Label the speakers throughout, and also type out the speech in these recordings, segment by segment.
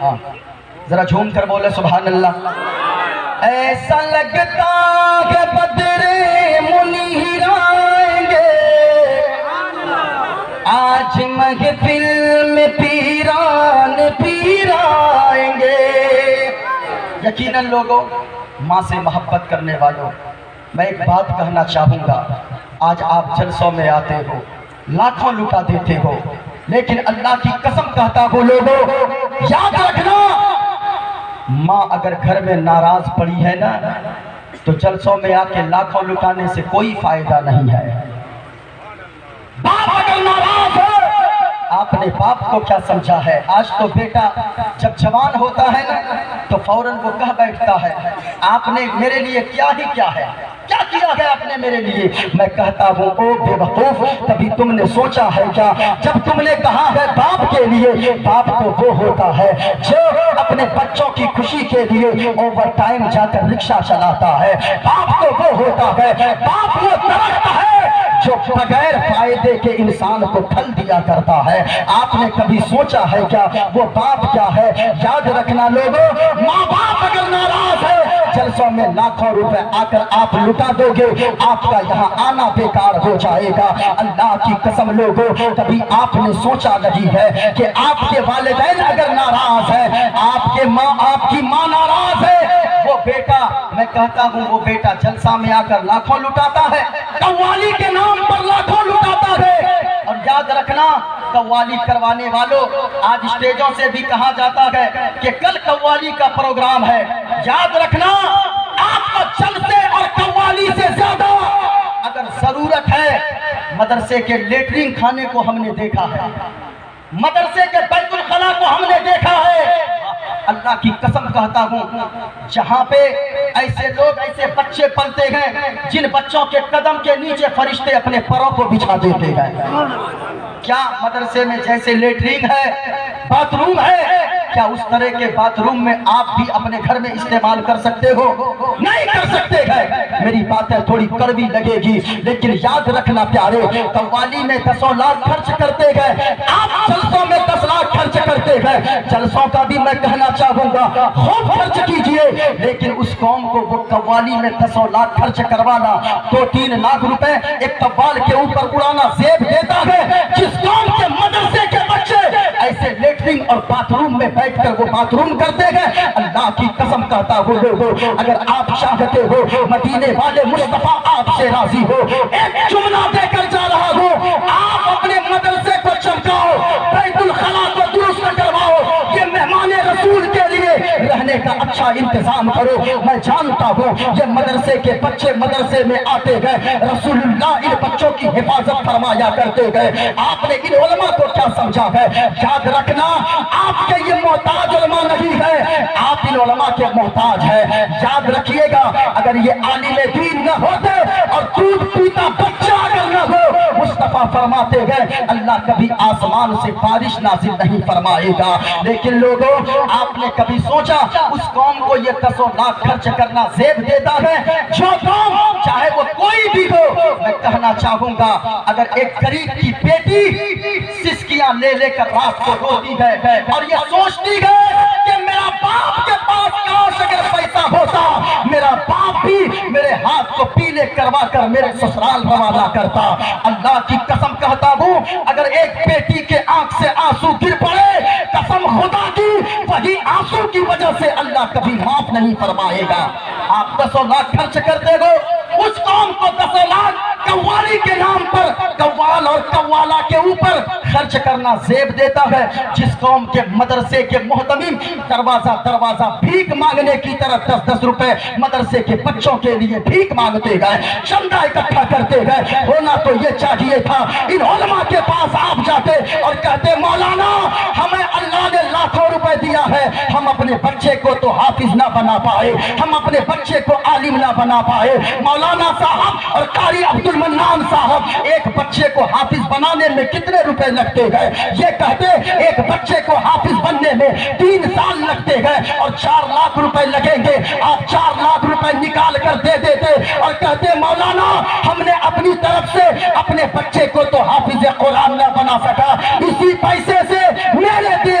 Speaker 1: ہاں ذرا جھوم کر بولے سبحان اللہ۔ ایسا لگتا ہے بدرے منیر آئیں گے، آج محفل میں پیران پیر آئیں گے۔ یقیناً لوگوں، ماں سے محبت کرنے والوں، میں ایک بات کہنا چاہوں گا۔ آج آپ جلسوں میں آتے ہو، لاکھوں لٹا دیتے ہو، لیکن اللہ کی قسم کہتا ہوں لوگوں، یاد رکھنا، ماں اگر گھر میں ناراض پڑی ہے نا تو جلسوں میں آ کے لاکھوں لٹانے سے کوئی فائدہ نہیں ہے۔ باپ اگر ناراض ہے، آپ نے باپ کو کیا سمجھا ہے؟ آج تو بیٹا جب جوان ہوتا ہے نا تو فوراً وہ کہہ بیٹھتا ہے آپ نے میرے لیے کیا ہی کیا ہے، کیا کیا ہے آپ نے میرے لیے؟ میں کہتا ہوں او بے وقوف، کبھی تم نے سوچا ہے کیا جب تم نے کہا ہے باپ کے لیے، باپ تو وہ ہوتا ہے جو اپنے بچوں کی خوشی کے لیے اوور ٹائم جا کر رکشہ چلاتا ہے، باپ تو وہ ہوتا ہے، باپ وہ درخت ہے جو بغیر فائدے کے انسان کو پھل دیا کرتا ہے۔ آپ نے کبھی سوچا ہے کیا وہ باپ کیا ہے؟ یاد رکھنا لوگوں، ماں باپ اگر ناراض ہے، جلسوں میں لاکھوں روپے آ کر آپ لٹا دو گے، آپ کا یہاں آنا بیکار ہو جائے گا۔ اللہ کی قسم لوگوں، کبھی آپ نے سوچا نہیں ہے کہ آپ کے والدین اگر ناراض ہیں، آپ کی ماں ناراض ہے، وہ بیٹا، میں کہتا ہوں وہ بیٹا جلسہ میں آ کر لاکھوں لٹاتا ہے، قوالی کے نام پر لاکھوں لٹاتا ہے۔ اور یاد رکھنا، قوالی کروانے والوں، آج اسٹیجوں سے بھی کہا جاتا ہے کہ کل قوالی کا پروگرام ہے، یاد رکھنا آپ کو جلسے اور قوالی سے زیادہ اگر ضرورت ہے، مدرسے کے لیٹرین خانے کو ہم نے دیکھا ہے، مدرسے کے بیت الخلا کو ہم نے دیکھا ہے۔ اللہ کی قسم کہتا ہوں، جہاں پہ ایسے لوگ، ایسے بچے پلتے ہیں جن بچوں کے قدم کے نیچے فرشتے اپنے پروں کو بچھا دیتے ہیں، کیا مدرسے میں جیسے لیٹرین ہے، باتھ روم ہے، کیا اس طرح کے باتھ روم میں آپ بھی اپنے گھر میں استعمال کر سکتے ہو؟ نہیں کر سکتے ہیں۔ میری باتیں تھوڑی کڑوی لگے گی لیکن یاد رکھنا پیارے، قوالی میں 10 لاکھ خرچ کرتے گئے، آپ جلسوں میں 10 لاکھ خرچ کرتے گئے۔ جلسوں کا بھی میں کہنا چاہوں گا خوب خرچ کیجئے، لیکن اس قوم کو وہ قوالی میں 10 لاکھ خرچ کروانا، 2-3 لاکھ روپے ایک قوال کے اوپر اڑانا زیب دیتا ہے۔ جس قوم کے مدرسے کے بچے ایسے لیٹرین اور باتھ روم میں بیٹھ کر وہ باتھ روم کرتے ہیں، اللہ کی قسم کہتا ہوں لوگوں، اگر آپ چاہتے ہو مدینے والے مصطفیٰ آپ سے راضی ہو، ایک جملہ دے کر جا رہا ہوں، آپ اپنے مدرسے کو چمکاؤ، بیت الخلا کو درست کرواؤ، یہ مہمان رسول کے لیے رہنے کا اچھا انتظام کرو۔ میں جانتا ہوں یہ مدرسے کے بچے مدرسے میں آتے گئے، رسول اللہ ان بچوں کی حفاظت فرمایا کرتے گئے، آپ نے ان علماء کو کیا سمجھا ہے؟ یاد رکھنا، آپ کے یہ محتاج علماء نہیں ہے، آپ ان علماء کے محتاج ہیں۔ یاد رکھیے گا، اگر یہ عالم دین نہ ہوتے اور دودھ پیتا بچہ اگر نہ ہو، مصطفیٰ فرماتے گئے اللہ کبھی آسمان سے بارش نازل نہیں فرمائے گا۔ لیکن لوگوں، آپ نے کبھی سوچا اس قوم کو یہ 10 لاکھ خرچ کرنا زیب دیتا ہے؟ جو قوم چاہے وہ کوئی بھی ہو، میں کہنا چاہوں گا، اگر ایک غریب کی بیٹی سسکیاں لے لے کر رات کو روتی ہے اور یہ سوچتی ہے کہ میرا باپ کے پاس کاش اگر پیسہ ہوتا، میرا باپ بھی میرے ہاتھ کو پیلے کروا کر میرے سسرال روانہ کرتا، اللہ کی قسم کہتا ہوں اگر ایک بیٹی کے آنکھ سے آنسو گر پڑے، قسم خدا کی وہی آنسو کی وجہ سے اللہ کبھی معاف نہیں فرمائے گا۔ آپ 10 لاکھ خرچ کرتے ہو، اس قوم کو 10 لاکھ قوالی کے نام پر قوال اور قوالہ کے اوپر خرچ کرنا زیب دیتا ہے۔ جس قوم کے مدرسے کے محتمم دروازہ دروازہ بھیک مانگنے کی طرف 10-10 روپے مدرسے کے بچوں کے لیے بھیک مانگتے گئے، چندہ اکٹھا کرتے گئے، ہونا تو یہ چاہیے تھا ان علماء کے پاس آپ جاتے اور کہتے مولانا ہمیں اللہ نے لاکھوں روپے دیا ہے، ہم اپنے بچے کو تو حافظ نہ بنا پائے، ہم اپنے بچے کو عالم نہ بنا پائے۔ مولانا صاحب اور قاری عبد المنان صاحب ایک بچے کو حافظ بنانے میں کتنے روپے لگتے گئے؟ یہ کہتے ایک بچے کو حافظ بننے میں 3 سال لگتے گئے اور 4 لاکھ روپے لگیں گے، آپ 4 لاکھ روپے نکال کر دے دیتے اور کہتے مولانا ہم نے اپنی طرف سے اپنے بچے کو تو حافظ قرآن نہ بنا سکا، اسی پیسے سے میرے دیے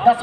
Speaker 1: 10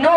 Speaker 1: 9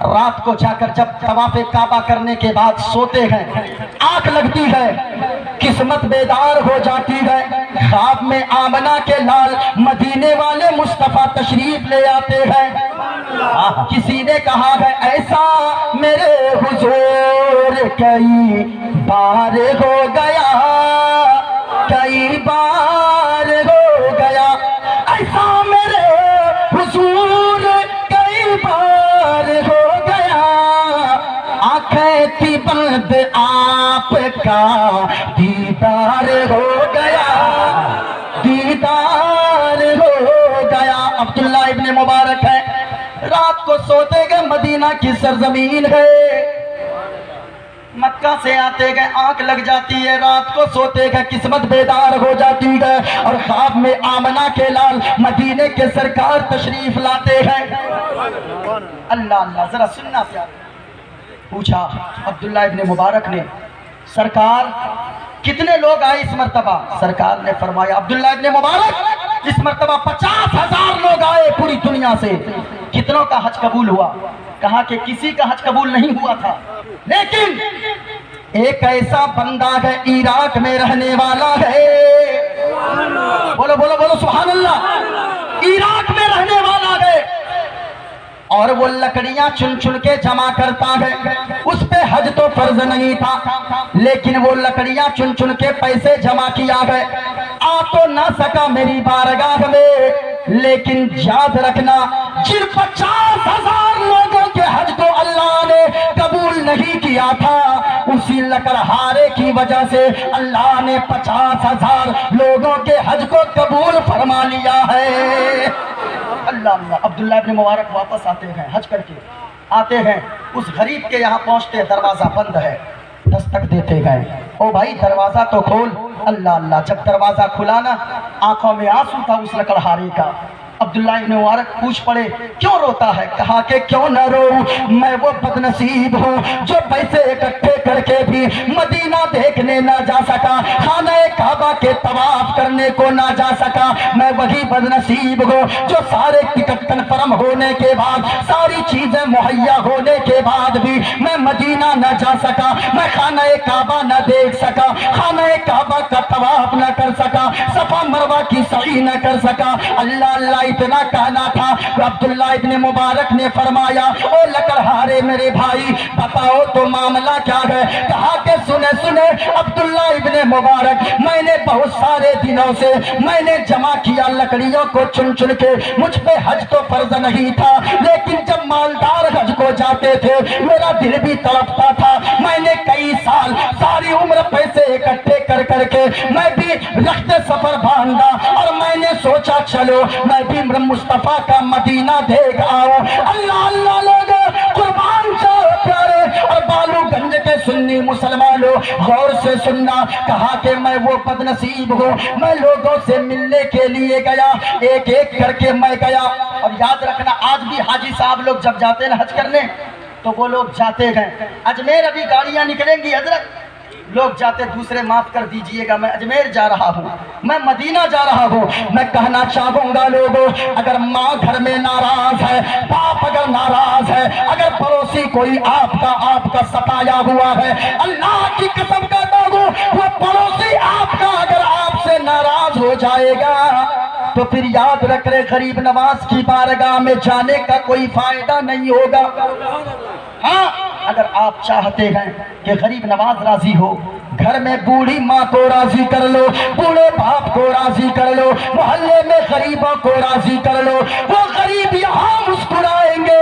Speaker 1: رات کو جا کر جب طواف کعبہ کرنے کے بعد سوتے ہیں، آنکھ لگتی ہے، قسمت بیدار ہو جاتی ہے، خواب میں آمنہ کے لال مدینے والے مصطفیٰ تشریف لے آتے ہیں۔ کسی نے کہا ہے ایسا میرے حضور کئی بار ہو گیا، کئی بار ہو گیا، ایسا میرے حضور کئی بار ہو گیا، آنکھیں تھی بند آپ کا دیدار ہو گیا، دیدار ہو گیا۔ عبداللہ ابن مبارک ہے، رات کو سوتے گئے، مدینہ کی سرزمین ہے، مکہ سے آتے گئے، آنکھ لگ جاتی ہے، رات کو سوتے گئے، قسمت بیدار ہو جاتی ہے، اور خواب میں آمنہ کے لال مدینے کے سرکار تشریف لاتے ہیں۔ اللہ اللہ، ذرا سننا پیار۔ پوچھا عبداللہ ابن مبارک نے، سرکار کتنے لوگ آئے اس مرتبہ؟ سرکار نے فرمایا عبداللہ ابن مبارک اس مرتبہ 50,000 لوگ آئے پوری دنیا سے۔ کتنوں کا حج قبول ہوا؟ کہا کہ کسی کا حج قبول نہیں ہوا تھا، لیکن ایک ایسا بندہ ہے عراق میں رہنے والا ہے، بولو بولو بولو سبحان اللہ، عراق میں رہنے والا ہے، اور وہ لکڑیاں چن چن کے جمع کرتا ہے۔ اس پہ حج تو فرض نہیں تھا، لیکن وہ لکڑیاں چن چن کے پیسے جمع کیا ہے، آ تو نہ سکا میری بارگاہ میں، لیکن یاد رکھنا جن 50,000 لوگوں کے حج کو اللہ نے قبول نہیں کیا تھا، اسی لکڑہارے کی وجہ سے اللہ نے 50,000 لوگوں کے حج کو قبول فرما لیا ہے۔ اللہ اللہ، عبداللہ ابن مبارک واپس آتے ہیں، حج کر کے آتے ہیں، اس غریب کے یہاں پہنچتے، دروازہ بند ہے، دستک دیتے گئے، او بھائی دروازہ تو کھول۔ اللہ اللہ، جب دروازہ کھلا نا، آنکھوں میں آنسو تھا اس لکڑہاری کا۔ عبداللہ ابن مبارک پوچھ پڑے کیوں روتا ہے؟ کہا کہ کیوں نہ رو، میں وہ بد نصیب ہوں جو پیسے اکٹھے کر کے بھی مدینہ دیکھنے نہ جا سکا، خانہ کعبہ کے طواف کرنے کو نہ جا سکا، میں وہی بد نصیب ہوں جو سارے ٹکٹ کنفرم ہونے کے بعد، ساری چیزیں مہیا ہونے کے بعد بھی میں مدینہ نہ جا سکا، میں خانہ کعبہ نہ دیکھ سکا، خانہ کعبہ کا طواف نہ کر سکا، صفا مروہ کی سعی نہ کر سکا۔ اللہ اللہ اتنا کہنا تھا، عبداللہ ابن مبارک نے فرمایا او لکڑہارے میرے بھائی بتاؤ تو معاملہ کیا ہے؟ کہا کہ سنے سنے عبداللہ ابن مبارک، میں نے بہت سارے دنوں سے میں نے جمع کیا لکڑیوں کو چن چن کے، مجھ پہ حج تو فرض نہیں تھا، لیکن جب مالدار حج کو جاتے تھے میرا دل بھی تڑپتا تھا، میں نے کئی سال ساری عمر پیسے اکٹھے کر کر کے میں بھی رخت سفر باندھا، اور میں نے سوچا چلو میں بھی مصطفیٰ کا مدینہ دیکھ آؤں۔ اللہ اللہ لوگ قربان جاؤ پیارے اور بالو گنج کے سنی مسلمانوں، غور سے سننا، کہا کہ میں وہ بد نصیب ہوں، میں لوگوں سے ملنے کے لیے گیا، ایک ایک کر کے میں گیا، اور یاد رکھنا آج بھی حاجی صاحب لوگ جب جاتے ہیں حج کرنے تو وہ لوگ جاتے ہیں اجمیر، ابھی گاڑیاں نکلیں گی حضرت، لوگ جاتے دوسرے معاف کر دیجئے گا، میں اجمیر جا رہا ہوں، میں مدینہ جا رہا ہوں۔ میں کہنا چاہوں گا لوگوں، اگر ماں گھر میں ناراض ہے، باپ اگر ناراض ہے، اگر پڑوسی کوئی آپ کا ستایا ہوا ہے، اللہ کی قسم کہتا ہوں وہ پڑوسی آپ کا اگر آپ سے ناراض ہو جائے گا تو پھر یاد رکھ رہے غریب نواز کی بارگاہ میں جانے کا کوئی فائدہ نہیں ہوگا۔ ہاں اگر آپ چاہتے ہیں کہ غریب نواز راضی ہو، گھر میں بوڑھی ماں کو راضی کر لو، بوڑھے باپ کو راضی کر لو، محلے میں غریبوں کو راضی کر لو، وہ غریب یہاں مسکرائیں گے،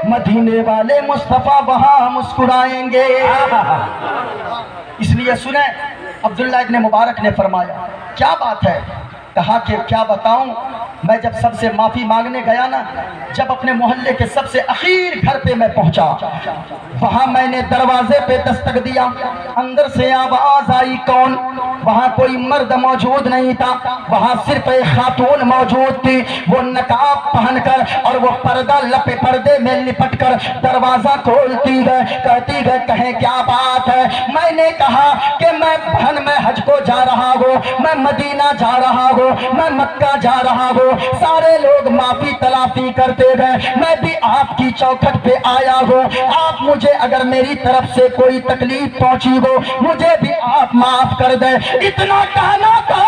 Speaker 1: مدینے والے مصطفیٰ وہاں مسکرائیں گے۔ اس لیے سنیں، عبداللہ ابن مبارک نے فرمایا کیا بات ہے؟ کہا کہ کیا بتاؤں، میں جب سب سے معافی مانگنے گیا نا، جب اپنے محلے کے سب سے اخیر گھر پہ میں پہنچا، وہاں میں نے دروازے پہ دستک دیا، اندر سے آواز آئی کون؟ وہاں کوئی مرد موجود نہیں تھا، وہاں صرف ایک خاتون موجود تھی، وہ نقاب پہن کر اور وہ پردہ لپے پردے میں لپٹ کر دروازہ کھولتی ہے، کہتی ہے کہیں کیا بات ہے؟ میں نے کہا کہ میں بہن میں حج کو جا رہا ہوں، میں مدینہ جا رہا ہوں، ہوں، میں مکہ جا رہا ہوں، سارے لوگ معافی تلافی کرتے گئے، میں بھی آپ کی چوکھٹ پہ آیا ہوں، آپ مجھے اگر میری طرف سے کوئی تکلیف پہنچی ہو مجھے بھی آپ معاف کر دیں۔ اتنا کہنا تھا،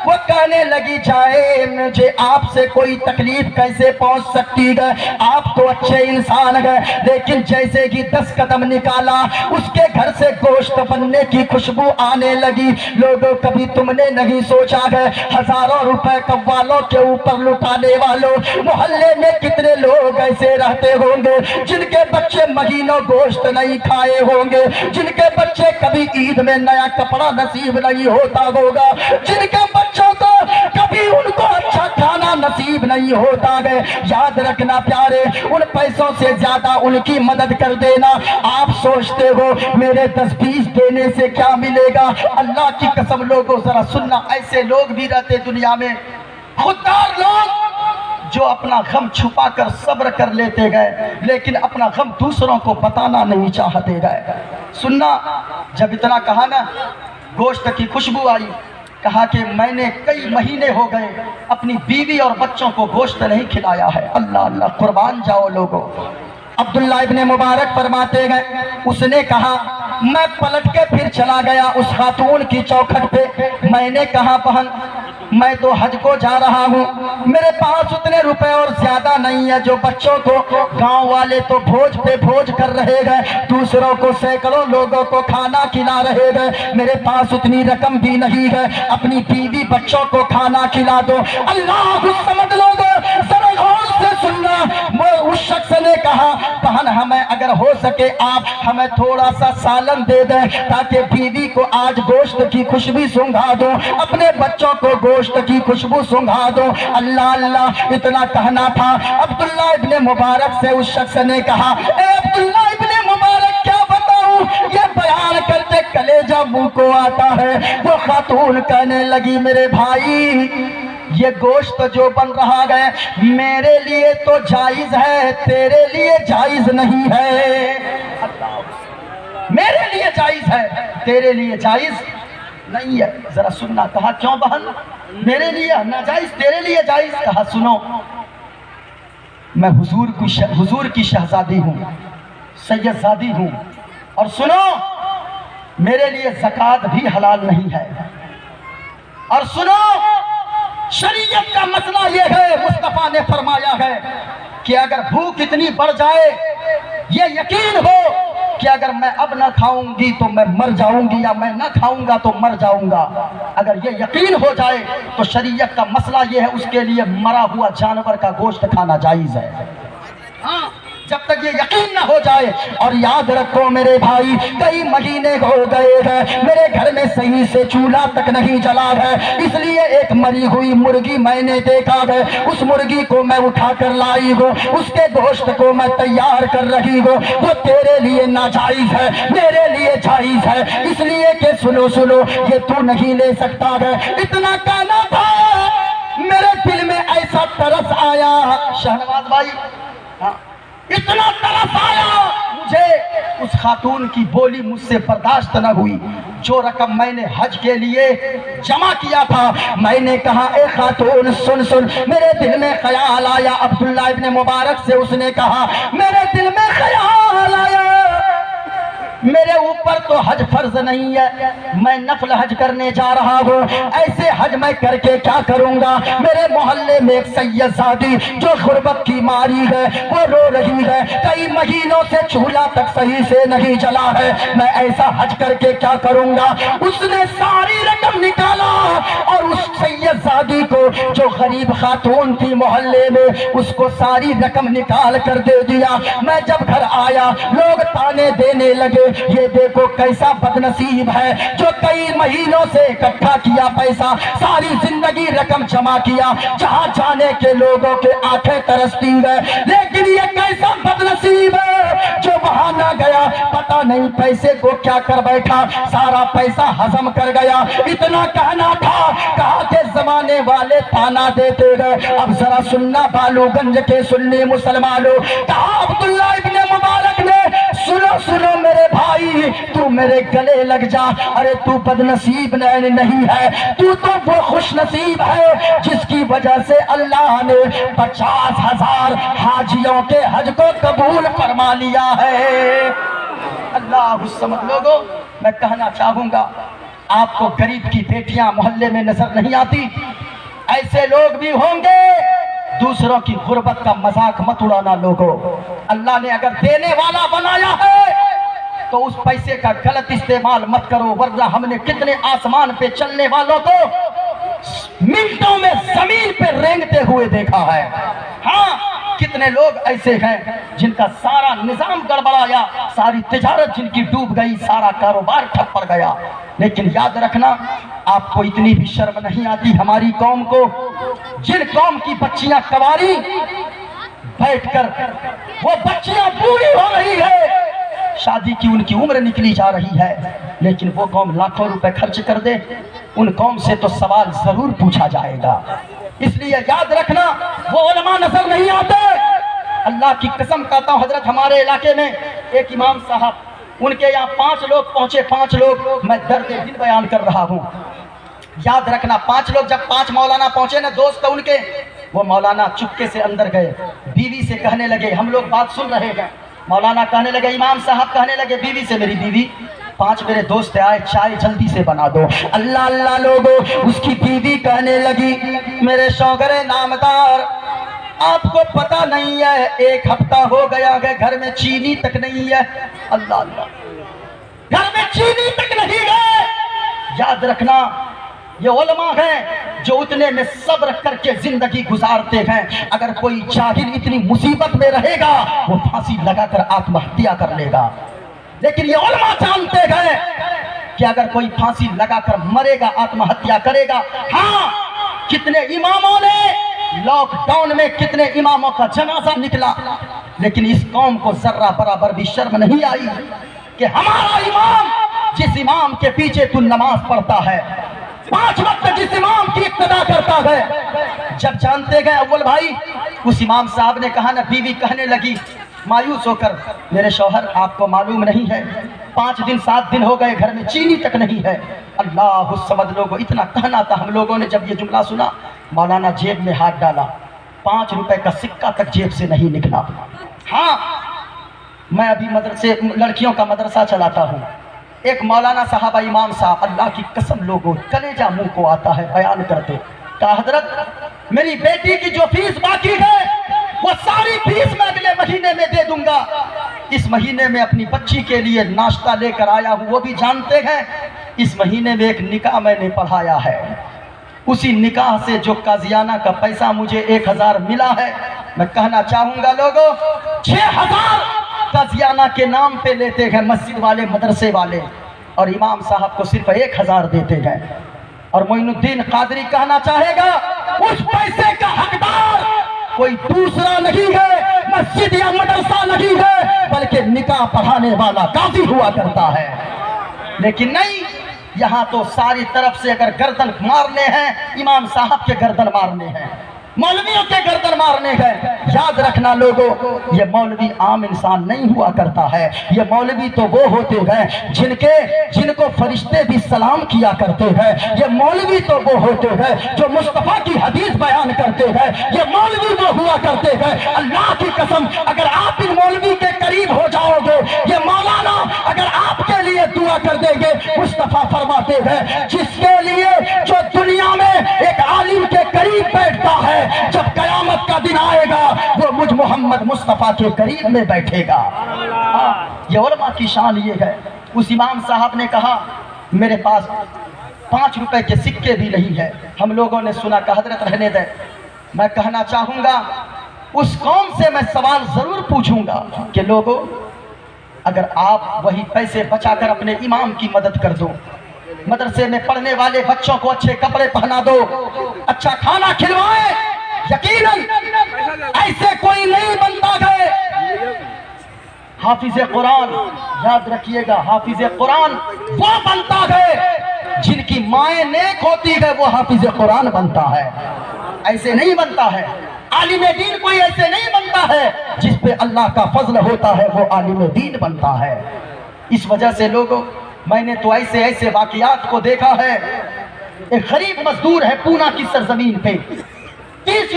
Speaker 1: وہ کہنے لگی جائے مجھے آپ سے کوئی تکلیف کیسے پہنچ سکتی ہے، آپ تو اچھے انسان ہیں، لیکن جیسے کہ 10 قدم نکالا اس کے گھر سے گوشت بننے کی خوشبو آنے لگی۔ لوگوں کبھی تم نے نہیں سوچا ہے ہزاروں روپے قوالوں کے اوپر لٹانے والوں محلے میں کتنے لوگ ایسے رہتے ہوں گے جن کے بچے مہینوں گوشت نہیں کھائے ہوں گے، جن کے بچے کبھی عید میں نیا کپڑا نصیب نہیں ہوتا ہوگا، جن کے بچوں کو کبھی ان کو اچھا کھانا نصیب نہیں ہوتا ہے۔ یاد رکھنا پیارے، ان پیسوں سے زیادہ ان کی مدد کر دینا۔ آپ سوچتے ہو میرے 10-20 دینے سے کیا ملے گا؟ اللہ کی قسم لوگوں ذرا سننا، ایسے لوگ بھی رہتے دنیا میں، خوددار لوگ جو اپنا غم چھپا کر صبر کر لیتے گئے لیکن اپنا غم دوسروں کو بتانا نہیں چاہتے گئے۔ سننا، جب اتنا کہا نا گوشت کی خوشبو آئی، کہا کہ میں نے کئی مہینے ہو گئے اپنی بیوی اور بچوں کو گوشت نہیں کھلایا ہے۔ اللہ اللہ، قربان جاؤ لوگوں۔ عبداللہ ابن مبارک فرماتے گئے، اس نے کہا میں پلٹ کے پھر چلا گیا اس خاتون کی چوکھٹ پہ، میں نے کہا بہن میں تو حج کو جا رہا ہوں، میرے پاس اتنے روپے اور زیادہ نہیں ہے جو بچوں کو، گاؤں والے تو بھوج پہ بھوج کر رہے گئے، دوسروں کو سینکڑوں لوگوں کو کھانا کھلا رہے گئے، میرے پاس اتنی رقم بھی نہیں ہے، اپنی بیوی بچوں کو کھانا کھلا دو۔ اللہ الصمد لوگوں ذرا غور سے سننا، اس شخص نے کہا بہن ہمیں اگر ہو سکے آپ ہمیں تھوڑا سا سالن دے دیں تاکہ بیوی کو آج گوشت کی خوشبو سونگھا دو، اپنے بچوں کو گوشت کی خوشبو سونگھا دو۔ اللہ اللہ، اتنا کہنا تھا، عبداللہ ابن مبارک سے اس شخص نے کہا اے عبداللہ ابن مبارک کیا بتاؤں، یہ بیان کرتے کلیجہ منہ کو آتا ہے۔ وہ خاتون کہنے لگی میرے بھائی یہ گوشت جو بن رہا ہے میرے لیے تو جائز ہے، تیرے لیے جائز نہیں ہے۔ میرے لیے جائز ہے، تیرے لیے جائز نہیں ہے۔ ذرا سننا، کہا کیوں بہن؟ میرے لیے ناجائز، تیرے لیے جائز؟ کہا سنو، میں حضور کی شہزادی ہوں، سید زادی ہوں، اور سنو میرے لیے زکوٰۃ بھی حلال نہیں ہے، اور سنو شریعت کا مسئلہ یہ ہے، مصطفیٰ نے فرمایا ہے کہ اگر بھوک اتنی بڑھ جائے، یہ یقین ہو کہ اگر میں اب نہ کھاؤں گی تو میں مر جاؤں گی، یا میں نہ کھاؤں گا تو مر جاؤں گا، اگر یہ یقین ہو جائے تو شریعت کا مسئلہ یہ ہے اس کے لیے مرا ہوا جانور کا گوشت کھانا جائز ہے۔ ہاں، جب تک یہ یقین نہ ہو جائے۔ اور یاد رکھو میرے بھائی، کئی مہینے ہو گئے ہیں میرے گھر میں صحیح سے چولہا تک نہیں جلا ہے، اس لیے ایک مری ہوئی مرغی میں نے دیکھا ہے، اس مرغی کو میں اٹھا کر لائی ہوں، اس کے گوشت کو میں تیار کر رہی ہوں، وہ تیرے لیے ناجائز ہے، میرے لیے جائز ہے، اس لیے کہ سنو سنو یہ تو نہیں لے سکتا ہے۔ اتنا کہنا تھا، میرے دل میں ایسا ترس آیا شہنواز بھائی، اتنا ترس آیا مجھے، اس خاتون کی بولی مجھ سے برداشت نہ ہوئی۔ جو رقم میں نے حج کے لیے جمع کیا تھا، میں نے کہا اے خاتون سن سن، میرے دل میں خیال آیا۔ عبداللہ ابن مبارک سے اس نے کہا میرے دل میں خیال آیا، میرے اوپر تو حج فرض نہیں ہے، میں نفل حج کرنے جا رہا ہوں، ایسے حج میں کر کے کیا کروں گا؟ میرے محلے میں ایک سید زادی جو غربت کی ماری ہے وہ رو رہی ہے، کئی مہینوں سے چولہا تک صحیح سے نہیں جلا ہے، میں ایسا حج کر کے کیا کروں گا؟ اس نے ساری رقم نکالا اور اس سید زادی کو جو غریب خاتون تھی محلے میں، اس کو ساری رقم نکال کر دے دیا۔ میں جب گھر آیا لوگ تانے دینے لگے، یہ دیکھو کیسا بدنصیب ہے جو کئی مہینوں سے اکٹھا کیا پیسہ، ساری زندگی رقم جمع کیا، جہاں جانے کے لوگوں کے آنکھیں ترستی ہے، لیکن یہ کیسا بدنصیب ہے جو وہاں نہ گیا، پتہ نہیں پیسے کو کیا کر بیٹھا، سارا پیسہ ہضم کر گیا۔ اتنا کہنا تھا، کہا کہ زمانے والے تانا دیتے گئے۔ اب ذرا سننا بالو گنج کے سنی مسلمانوں، کہا عبداللہ ابن مبارک نے سنو سنو میرے بھائی، تو میرے گلے لگ جا. ارے تو بدنصیب نہیں ہے, تو وہ خوش نصیب ہے جس کی وجہ سے اللہ نے 50,000 حاجیوں کے حج کو قبول فرما لیا ہے. اللہ الصمد. لوگوں میں کہنا چاہوں گا, آپ کو غریب کی بیٹیاں محلے میں نظر نہیں آتی؟ ایسے لوگ بھی ہوں گے. دوسروں کی غربت کا مذاق مت اڑانا لوگوں. اللہ نے اگر دینے والا بنایا ہے تو اس پیسے کا غلط استعمال مت کرو, ورنہ ہم نے کتنے آسمان پہ چلنے والوں کو منٹوں میں زمین پہ رینگتے ہوئے دیکھا ہے. ہاں, کتنے لوگ ایسے ہیں جن کا سارا نظام گڑبڑایا, ساری تجارت جن کی ڈوب گئی, سارا کاروبار ٹھپ پڑ گیا. لیکن یاد رکھنا, آپ کو اتنی بھی شرم نہیں آتی ہماری قوم کو, جن قوم کی بچیاں کواری بیٹھ کر وہ بچیاں بوڑھی ہو رہی ہے, شادی کی ان کی عمر نکلی جا رہی ہے, لیکن وہ قوم لاکھوں روپے خرچ کر دے, ان قوم سے تو سوال ضرور پوچھا جائے گا. اس لیے یاد رکھنا, وہ علماء نظر نہیں آتے. اللہ کی قسم کہتا ہوں, حضرت ہمارے علاقے میں ایک امام صاحب, ان کے یہاں 5 لوگ پہنچے, 5 لوگ, میں درد دل بیان کر رہا ہوں. یاد رکھنا, 5 لوگ, جب 5 مولانا پہنچے نا دوست ان کے, وہ مولانا چپکے سے اندر گئے, بیوی سے کہنے لگے, ہم لوگ بات سن رہے ہیں, مولانا کہنے لگے, امام صاحب کہنے لگے بیوی سے, میری بیوی 5 میرے دوست آئے, چائے جلدی سے بنا دو. اللہ اللہ لوگو, اس کی بیوی کہنے لگی, میرے شوہر نامدار, آپ کو پتہ نہیں ہے 1 ہفتہ ہو گیا ہے گھر میں چینی تک نہیں ہے. اللہ اللہ, گھر میں چینی تک نہیں ہے. یاد رکھنا, یہ علماء ہیں جو اتنے میں صبر کر کے زندگی گزارتے ہیں. اگر کوئی جاہل اتنی مصیبت میں رہے گا وہ پھانسی لگا کر آتم ہتیا کر لے گا, لیکن یہ علماء جانتے ہیں کہ اگر کوئی پھانسی لگا کر مرے گا, آتم ہتیا کرے گا. ہاں, کتنے اماموں نے لاک ڈاؤن میں, کتنے اماموں کا جنازہ نکلا, لیکن اس قوم کو ذرہ برابر بھی شرم نہیں آئی کہ ہمارا امام, جس امام کے پیچھے تو نماز پڑھتا ہے, 5 وقت جس امام کی اقتدا کرتا ہے, جب جانتے گئے اول بھائی, اس امام صاحب نے کہا نا, بیوی کہنے لگی مایوس ہو کر, میرے شوہر آپ کو معلوم نہیں ہے 5 دن 7 دن ہو گئے گھر میں چینی تک نہیں ہے. اللہ الصمد. لوگوں اتنا کہنا تھا, ہم لوگوں نے جب یہ جملہ سنا, مولانا جیب میں ہاتھ ڈالا, 5 روپے کا سکہ تک جیب سے نہیں نکلا. ہاں, میں ابھی مدرسے, لڑکیوں کا مدرسہ چلاتا ہوں. ایک مولانا صاحبہ امام صاحب, اللہ کی قسم لوگوں کلیجہ منہ کو آتا ہے بیان کرتے, کہا حضرت میری بیٹی کی جو فیس باقی ہے وہ ساری فیس میں اگلے مہینے میں دے دوں گا. اس مہینے میں اپنی بچی کے لیے ناشتہ لے کر آیا ہوں. وہ بھی جانتے ہیں اس مہینے میں ایک نکاح میں نے پڑھایا ہے, اسی نکاح سے جو قاضیانہ کا پیسہ مجھے 1000 ملا ہے, میں کہنا چاہوں گا لوگوں 6000 قاضیانہ کے نام پہ لیتے ہیں مسجد والے, مدرسے والے, اور امام صاحب کو صرف 1000 دیتے ہیں. اور معین الدین قادری کہنا چاہے گا, اس پیسے کا حقدار کوئی دوسرا نہیں ہے, مسجد یا مدرسہ نہیں ہے, بلکہ نکاح پڑھانے والا قاضی ہوا کرتا ہے. لیکن نہیں, یہاں تو ساری طرف سے اگر گردن مارنے ہیں, امام صاحب کے گردن مارنے ہیں, مولویوں کے گردن مارنے ہیں. یاد رکھنا لوگوں, یہ مولوی عام انسان نہیں ہوا کرتا ہے. یہ مولوی تو وہ ہوتے ہیں جن کو فرشتے بھی سلام کیا کرتے ہیں. یہ مولوی تو وہ ہوتے ہیں جو مصطفیٰ کی حدیث بیان کرتے ہیں. یہ مولوی وہ ہوا کرتے ہیں, اللہ کی قسم اگر آپ ان مولوی کے قریب ہو جاؤ گے, یہ مولانا اگر آپ کے لیے دعا کر دیں گے, مصطفیٰ فرماتے ہیں جس کے لیے جو دنیا میں ایک عالم کے قریب بیٹھتا ہے, جب قیامت کا دن آئے گا وہ مجھ محمد مصطفیٰ کے قریب میں بیٹھے گا. یہ علماء کی شان یہ ہے. اس امام صاحب نے کہا میرے پاس 5 روپے کے سکے بھی نہیں ہے. ہم لوگوں نے سنا کہ حضرت رہنے دے, میں کہنا چاہوں گا اس قوم سے میں سوال ضرور پوچھوں گا کہ لوگوں اگر آپ وہی پیسے بچا کر اپنے امام کی مدد کر دو, مدرسے میں پڑھنے والے بچوں کو اچھے کپڑے پہنا دو, اچھا کھانا کھلوائے, یقیناً ایسے کوئی نہیں بنتا گئے. حافظ قرآن, یاد رکھیے گا, حافظ قرآن وہ بنتا گئے جن کی مائیں نیک ہوتی ہے, وہ حافظ قرآن بنتا ہے. ایسے نہیں بنتا ہے. عالم دین کوئی ایسے نہیں بنتا ہے, جس پہ اللہ کا فضل ہوتا ہے وہ عالم دین بنتا ہے. اس وجہ سے لوگوں میں نے تو ایسے ایسے واقعات کو دیکھا ہے. ایک غریب مزدور ہے پونا کی سرزمین پہ, 30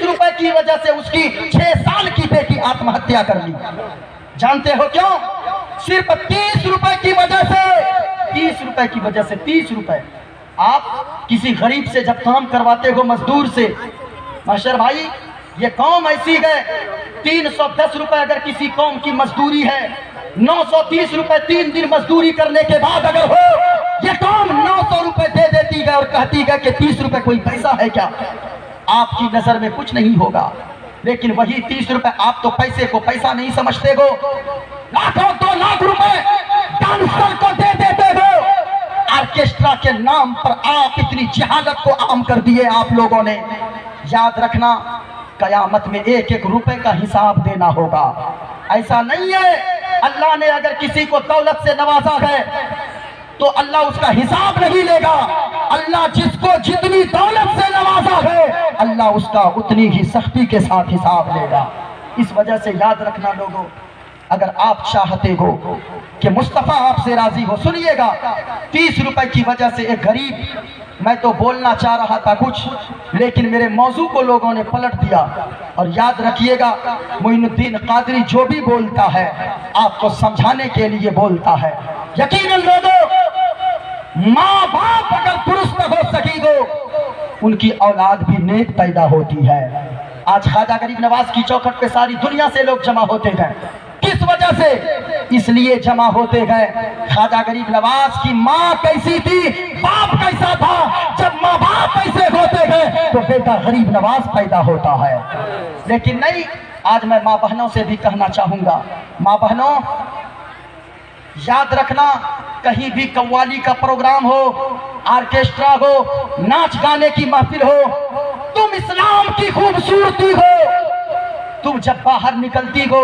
Speaker 1: روپے کی وجہ سے اس کی 6 سال کی بیٹی آتم ہتیا کر لی. جانتے ہو کیوں؟ صرف 30 روپے کی وجہ سے. 30 روپے کی وجہ سے. 30 روپے. آپ کسی غریب سے جب کام کرواتے ہو, مزدور سے, ماشر بھائی یہ قوم ایسی ہے, 310 روپے اگر کسی قوم کی مزدوری ہے, 930 روپے 3 دن مزدوری کرنے کے بعد اگر ہو, یہ قوم 900 روپے دے دیتی ہے اور کہتی ہے کہ 30 روپے کوئی پیسہ ہے کیا؟ آپ کی نظر میں کچھ نہیں ہوگا, لیکن وہی 30 روپے آپ تو پیسے کو پیسہ نہیں سمجھتے ہو, لاکھوں 2 لاکھ روپے ڈانسر کو دے دیتے ہو. آرکیسٹرا کے نام پر آپ اتنی جہالت کو عام کر دیے آپ لوگوں نے. یاد رکھنا قیامت میں 1-1 روپے کا حساب دینا ہوگا. ایسا نہیں ہے اللہ نے اگر کسی کو دولت سے نوازا ہے تو اللہ اس کا حساب نہیں لے گا. اللہ جس کو جتنی دولت سے نوازا ہے اللہ اس کا اتنی ہی سختی کے ساتھ حساب لے گا. اس وجہ سے یاد رکھنا لوگوں, اگر آپ چاہتے ہو کہ مصطفیٰ آپ سے راضی ہو, سنیے گا, 30 روپے کی وجہ سے ایک غریب, میں تو بولنا چاہ رہا تھا کچھ لیکن میرے موضوع کو لوگوں نے پلٹ دیا. اور یاد رکھیے گا معین الدین قادری جو بھی بولتا ہے آپ کو سمجھانے کے لیے بولتا ہے. یقیناً لوگوں, ماں باپ اگر درست ہو سکی ہو ان کی اولاد بھی نیک پیدا ہوتی ہے. آج خواجہ غریب نواز کی چوکھٹ پہ ساری دنیا سے لوگ جمع ہوتے گئے. کس وجہ سے؟ اس لیے جمع ہوتے گئے خواجہ غریب نواز کی ماں کیسی تھی, باپ کیسا تھا. جب ماں باپ ایسے ہوتے گئے تو بیٹا غریب نواز پیدا ہوتا ہے. لیکن نہیں, آج میں ماں بہنوں سے بھی کہنا چاہوں گا, ماں بہنوں یاد رکھنا, کہیں بھی قوالی کا پروگرام ہو, آرکیسٹرا ہو, ناچ گانے کی محفل ہو, تم اسلام کی خوبصورتی ہو. تم جب باہر نکلتی ہو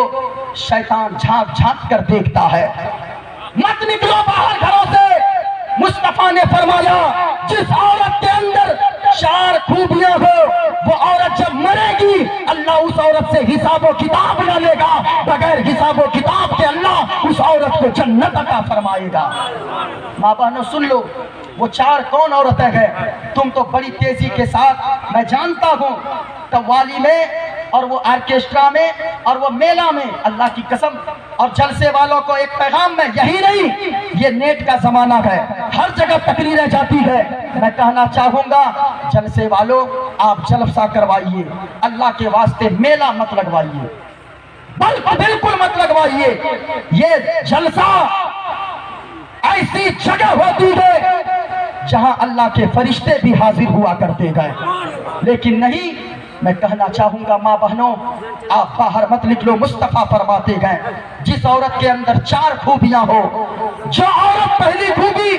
Speaker 1: شیطان جھانک جھانک کر دیکھتا ہے. مت نکلو باہر گھروں سے. مصطفیٰ نے فرمایا جس عورت کے اندر 4 خوبیاں ہو وہ عورت جب مرے گی اللہ اس عورت سے حساب و کتاب نہ لے گا. بغیر حساب و کتاب کے اللہ اس عورت کو جنت عطا فرمائے گا. ماں بہنوں سن لو, وہ 4 کون عورتیں ہیں؟ تم تو بڑی تیزی کے ساتھ, میں جانتا ہوں قوالی میں اور وہ آرکیسٹرا میں اور وہ میلہ میں, اللہ کی قسم, اور جلسے والوں کو ایک پیغام میں, یہی نہیں, یہ نیٹ کا زمانہ ہے, ہر جگہ تقریریں جاتی ہے. میں کہنا چاہوں گا جلسے والوں آپ جلسہ کروائیے, اللہ کے واسطے میلہ مت لگوائیے, بالکل مت لگوائیے. یہ جلسہ ایسی جگہ ہوتی ہے جہاں اللہ کے فرشتے بھی حاضر ہوا کرتے گئے. لیکن نہیں, میں کہنا چاہوں گا ماں بہنوں آپ باہر مت نکلو. مصطفیٰ فرماتے گئے جس عورت کے اندر 4 خوبیاں ہو, جو عورت, پہلی خوبی,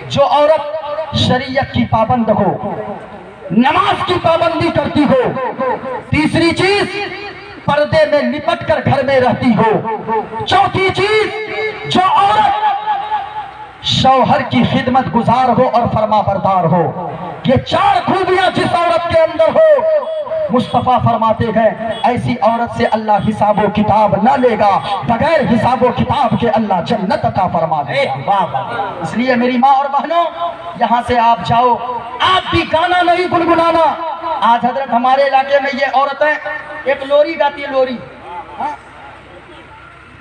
Speaker 1: جو عورت شریعت کی پابند ہو, نماز کی پابندی کرتی ہو. تیسری چیز پردے میں لپٹ کر گھر میں رہتی ہو. چوتھی چیز جو عورت شوہر کی خدمت گزار ہو اور فرما بردار ہو. یہ 4 خوبیاں جس عورت کے اندر ہو, مصطفیٰ فرماتے ہیں ایسی عورت سے اللہ حساب و کتاب نہ لے گا, بغیر حساب و کتاب کے اللہ جنت عطا فرما دے گا. اس لیے میری ماں اور بہنوں یہاں سے آپ جاؤ, آپ بھی گانا نہیں گنگنانا. آج حضرت ہمارے علاقے میں یہ عورتیں ایک لوری گاتی ہے, لوری,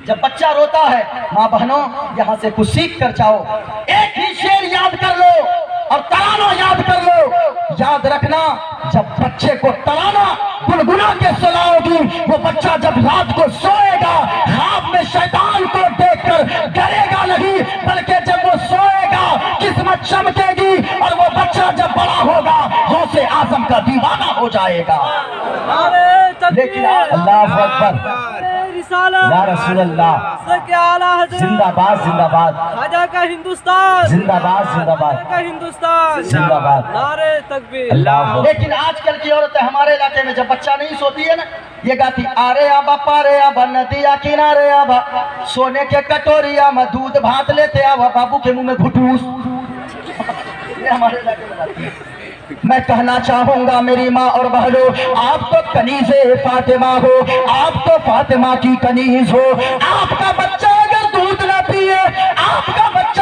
Speaker 1: جب بچہ روتا ہے, ماں بہنوں یہاں سے کچھ سیکھ کر جاؤ. ایک ہی شعر یاد کر لو اور ترانہ یاد کر لو. یاد رکھنا جب بچے کو ترانہ گنگنا کے سناؤ گی, وہ بچہ جب رات کو سوئے گا خواب میں شیطان کو دیکھ کر ڈرے گا نہیں, بلکہ جب وہ سوئے گا قسمت چمکے گی, اور وہ بچہ جب بڑا ہوگا غوث اعظم کا دیوانہ ہو جائے گا. لیکن اللہ اکبر, یا رسول اللہ, زندہ باد زندہ باد,
Speaker 2: خواجہ کا ہندوستان
Speaker 1: زندہ باد زندہ باد,
Speaker 2: کا ہندوستان
Speaker 1: زندہ باد.
Speaker 2: نعرے تکبیر.
Speaker 1: اللہ. لیکن آج کل کی عورتیں ہمارے علاقے میں جب بچہ نہیں سوتی ہے نا, یہ گاتی آرے آبا پارے آبا ندیا کنارے آبا, سونے کے کٹوری آبا دودھ بھات لیتے آبا, بابو کے منہ میں گھٹوس. یہ ہمارے علاقے میں گاتی ہے. میں کہنا چاہوں گا میری ماں اور بہنوں, آپ تو کنیز فاطمہ ہو, آپ تو فاطمہ کی کنیز ہو. آپ کا بچہ اگر دودھ نہ پیے, آپ کا بچہ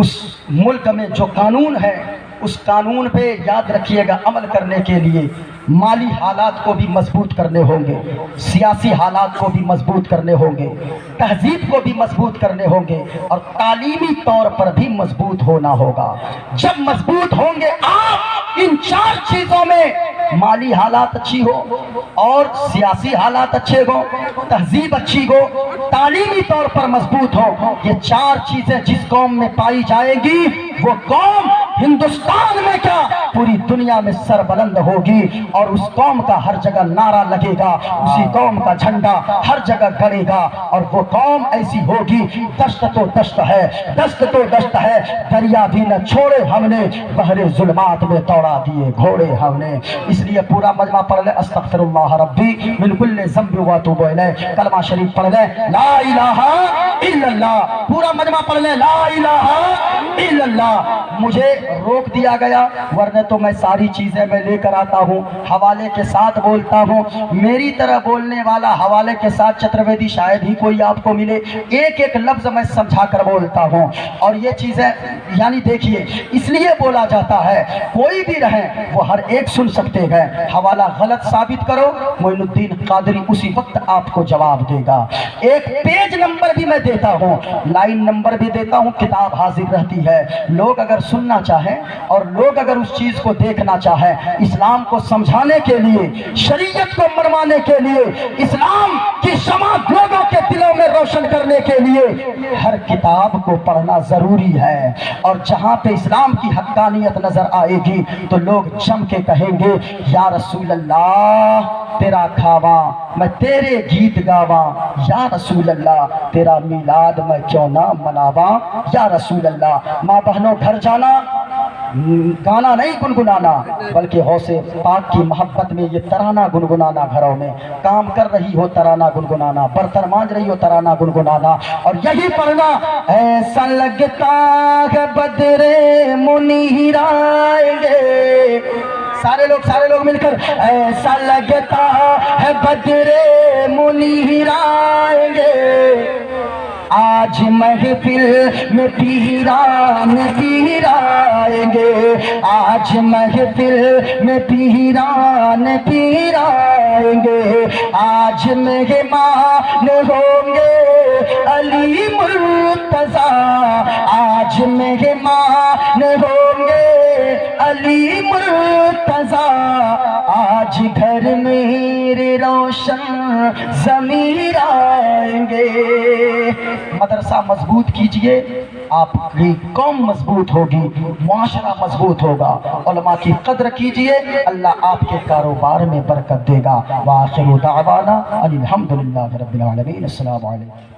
Speaker 1: اس ملک میں جو قانون ہے اس قانون پہ یاد رکھیے گا عمل کرنے کے لیے مالی حالات کو بھی مضبوط کرنے ہوں گے، سیاسی حالات کو بھی مضبوط کرنے ہوں گے، تہذیب کو بھی مضبوط کرنے ہوں گے، اور تعلیمی طور پر بھی مضبوط ہونا ہوگا۔ جب مضبوط ہوں گے آپ ان 4 چیزوں میں، مالی حالات اچھی ہو اور سیاسی حالات اچھے ہو، تہذیب اچھی ہو، تعلیمی طور پر مضبوط ہو، یہ 4 چیزیں جس قوم میں پائی جائیں گی وہ قوم ہندوستان میں کیا پوری دنیا میں سربلند ہوگی، اور اس قوم کا ہر جگہ نعرہ لگے گا، اسی قوم کا جھنڈا ہر جگہ گڑے گا، اور وہ قوم ایسی ہوگی دشت تو دشت ہے، دشت تو دشت ہے، دریا بھی نہ چھوڑے ہم نے، بحر ظلمات میں دوڑا دیے گھوڑے ہم نے۔ اس لیے پورا مجمع پڑھ لے استغفر اللہ ربی من کل ذنب واتوب الیہ، کلمہ شریف پڑھ لے لا الہ الا اللہ، پورا مجمع پڑھ لے لا الہ الا اللہ۔ مجھے روک دیا گیا ورنہ تو میں ساری چیزیں میں لے کر آتا ہوں، حوالے کے ساتھ بولتا ہوں، میری طرح بولنے والا حوالے کے ساتھ چترویدی شاید ہی کوئی آپ کو ملے، ایک ایک لفظ میں سمجھا کر بولتا ہوں، اور یہ چیزیں یعنی دیکھیے اس لیے بولا جاتا ہے کوئی بھی رہے وہ ہر ایک سن سکتے ہیں، حوالہ غلط ثابت کرو معین الدین قادری اسی وقت آپ کو جواب دے گا، ایک پیج نمبر بھی میں دیتا ہوں، لائن نمبر بھی دیتا ہوں، کتاب حاضر رہتی ہے، لوگ اگر سننا چاہیں اور لوگ اگر اس چیز کو دیکھنا چاہیں، اسلام کو سمجھانے کے لیے، شریعت کو منوانے کے لیے، اسلام کی شمع لوگوں کے دلوں میں روشن کرنے کے لیے ہر کتاب کو پڑھنا ضروری ہے، اور جہاں پہ اسلام کی حقانیت نظر آئے گی تو لوگ جم کے کہیں گے یا رسول اللہ تیرا کھاواں میں تیرے گیت گاواں، یا رسول اللہ تیرا میلاد میں کیوں نہ مناواں، یا رسول اللہ۔ ماں بہنوں گھر جانا گانا نہیں گنگنانا بلکہ غوث پاک کی محبت میں یہ ترانہ گنگنانا، گھروں میں کام کر رہی ہو ترانہ گنگنانا، برتن مانج رہی ہو ترانہ گنگنانا، اور یہی پڑھنا ایسا لگتا ہے بدر منیر آئیں گے، سارے لوگ مل کر ایسا لگتا ہے بدر منیر آئیں گے، آج محفل میں پیران پیر آئیں گے، آج محفل میں پیران پیر آئیں گے، آج مہمان ہوں گے علی مرتضیٰ، آج مہمان ہوں گے علی مرتضیٰ، آج گھر میرے روشن ضمیر آئیں گے۔ مدرسہ مضبوط کیجئے، آپ کی قوم مضبوط ہوگی، معاشرہ مضبوط ہوگا، علماء کی قدر کیجئے، اللہ آپ کے کاروبار میں برکت دے گا۔ وآخر دعوانا ان الحمدللہ رب العالمین۔ السلام علیکم۔